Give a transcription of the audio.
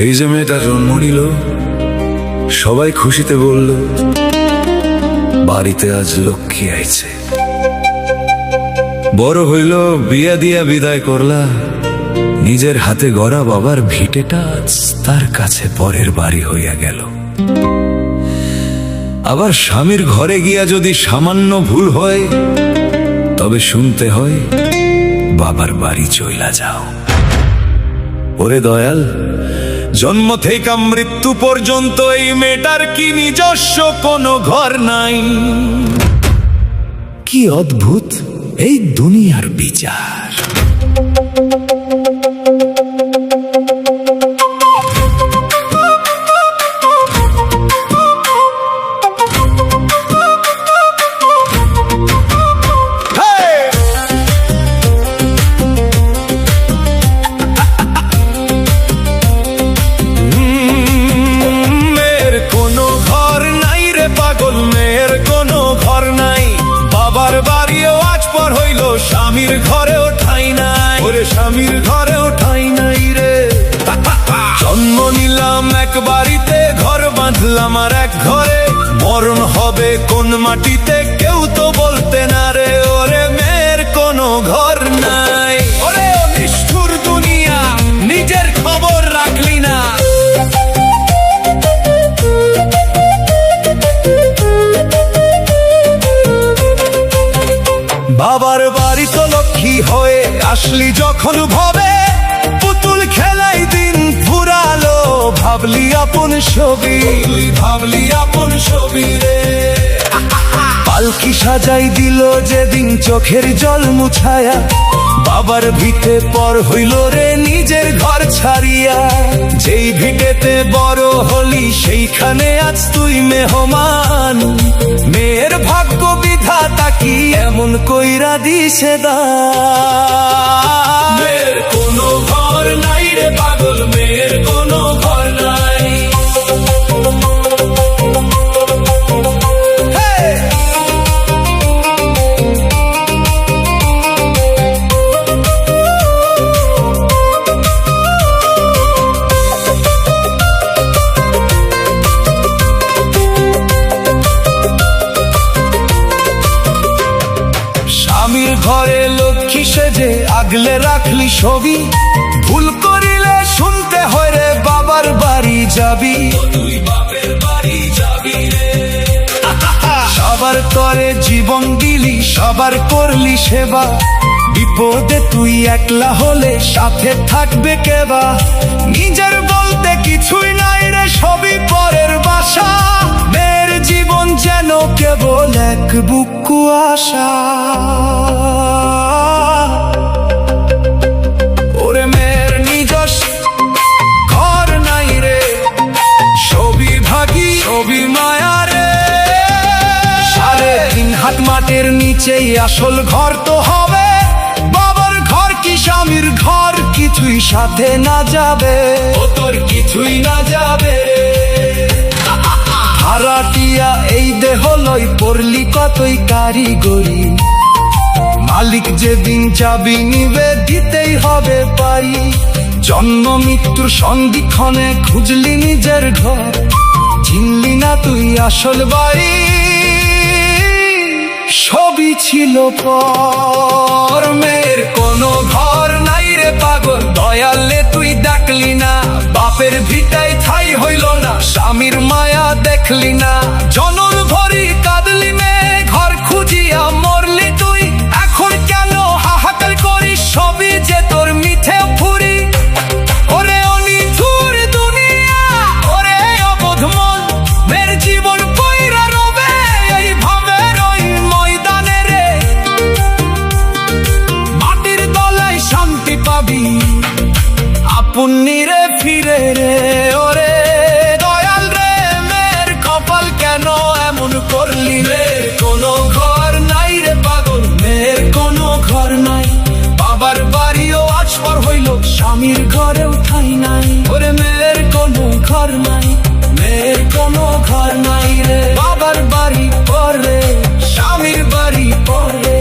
এই যে মেয়েটা জন্ম নিল, সবাই খুশিতে বলল বাড়িতে আজ লক্ষ্মী আইছে। বড় হইল, বিয়া দিয়া বিদায় করলা, নিজের হাতে গড়া বাবার ভিটেটা আজ তার কাছে পরের বাড়ি হইয়া গেল। আবার স্বামীর ঘরে গিয়া যদি সামান্য ভুল হয়, তবে শুনতে হয় বাবার বাড়ি চইলা যাও। ওরে দয়াল, জন্ম থেকে মৃত্যু পর্যন্ত এই মেয়েটার কি নিজস্ব কোনো ঘর নাই? কি অদ্ভুত এই দুনিয়ার বিচার! স্বামীর ঘরেও ঠাই নাই, ওরে স্বামীর ঘরেও ঠাই নাই রে। জন্ম নিলাম এক বাড়িতে, ঘর বাঁধলাম আর এক ঘরে, মরণ হবে কোন মাটিতে কেউ তো বলতে না রে। ওরে মেয়ের কোনো ঘর নাই, ওরে নিষ্ঠুর দুনিয়া, নিজের খবর রাখলি না। বাবার বাড়ি তো লক্ষ্মী হয়ে আসলি যখন ভবে, পুতুল খেলাই দিন ফুরালো, ভাবলি আপন ছবি, ভাবলি আপন ছবি রে। পালকি সাজাই দিল যেদিন চোখের জল মুছায়া, বাবার ভিটে পর হইল রে নিজের ঘর ছাড়িয়া। যেই ভিটেতে বড় হলি সেইখানে আজ তুই মেহমান, মেয়ের ভাগ্য বিধাতা কি এমন কইরা দিছে দান। মেয়ের কোনো ঘর নাই রে পাগল, মেয়ের কোনো ঘর নাই। স্বামীর ঘরে লক্ষ্মী সেজে আগলে রাখলি ছবি, ভুল করিলে শুনতে হয় রে বাবার বাড়ি যাবি, তুই বাপের বাড়ি যাবি রে। সবার তরে জীবন দিলি, সবার করলি সেবা, বিপদে তুই একলা হলে সাথে থাকবে কেবা। নিজের বলতে কিছুই নাই রে, সবই পরের বাসা, মেয়ের জীবন যেন কেবল এক বুক কুয়াশা। ওরে মেয়ের নিজস্ব ঘর নাই রে, সবই ভাগি সবই মায়া রে। 3.5 হাত মাটির নিচেই আসল ঘর তো হবে, বাবার ঘর কি স্বামীর ঘর কিছুই সাথে না যাবে, ও তোর কিছুই না যাবে। হারাটিয়া এই দেহ লই পড়লি কতই কারিগরি, মালিক যেদিন চাবি নিবে দিতেই হবে পাই। জন্ম মৃত্যুর সন্ধিক্ষণে খুঁজলি নিজের ঘর, চিনলি না তুই আসল বাড়ি, সবই ছিল পর। মেয়ের কোনো ঘর নাই রে পাগল, দয়ালে তুই ডাকলি না, বাপের ভিটায় ঠাই হইল না, স্বামীর মায়া দেখলি না। জনম ভরি কাঁদলি মেয়ে, ঘর খুঁজিয়া মরলি তুই, এখন কেন হাহাকার করিস, সবই যে তোর মিঠে ফুরি। ওরে অনিঠুর দুনিয়া, ওরে অবোধ মন, মেয়ের জীবন কইরা রবে এই ভাবের ওই ময়দানে রে। মাটির তলায় শান্তি পাবি, আপন নিরে ফিরে রে। ওরে দয়াল রে, মেয়ের কপাল কেন এমন করলি রে? কোনো ঘর নাই রে পাগল, মেয়ের কোনো ঘর নাই, বাবার বাড়িও আজ পর হইল, স্বামীর ঘরেও ঠাই নাই। ওরে মেয়ের কোনো ঘর নাই, মেয়ের কোনো ঘর নাই রে, বাবার বাড়ি পরে, স্বামীর বাড়ি পরে।